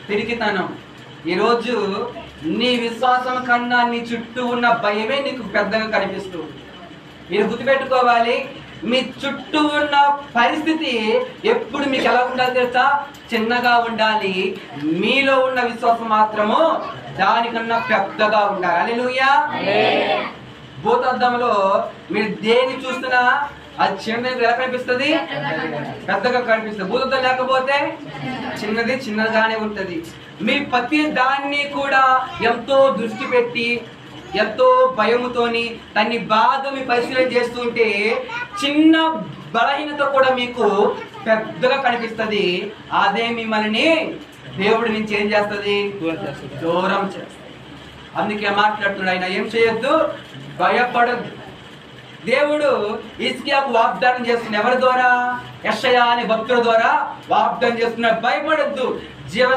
పిరికితనం. ఈరోజు నీ విశ్వాసం కన్నా నీ చుట్టూ ఉన్న భయమే నీకు పెద్దగా కనిపిస్తుంది. మీరు గుర్తుపెట్టుకోవాలి, మీ చుట్టూ ఉన్న పరిస్థితి ఎప్పుడు మీకు ఎలా ఉండాలి తెలుసా? చిన్నగా ఉండాలి. మీలో ఉన్న విశ్వాసం మాత్రము దానికన్నా పెద్దగా ఉండాలి. హల్లెలూయా. భూతద్దంలో మీరు దేన్ని చూస్తున్నా అది చిన్నది ఎలా కనిపిస్తుంది? పెద్దగా కనిపిస్తుంది. భూతద్దం లేకపోతే చిన్నగానే ఉంటుంది. మీ ప్రతి దాన్ని కూడా ఎంతో దృష్టి పెట్టి ఎంతో భయముతోని దాన్ని బాగా మీ పరిశీలన చేస్తుంటే చిన్న బలహీనత కూడా మీకు పెద్దగా కనిపిస్తుంది. అదే మిమ్మల్ని దేవుడి నుంచి ఏం చేస్తుంది? దూరం చేస్తుంది. అందుకే మాట్లాడుతున్నాడు ఆయన, ఏం చేయొద్దు, భయపడద్దు. దేవుడు హిజ్కియాకు వాగ్దానం చేస్తున్న ఎవరి ద్వారా? యెషయా అనే భక్తుల ద్వారా వాగ్దానం చేస్తున్నాడు. భయపడద్దు, జీవంగా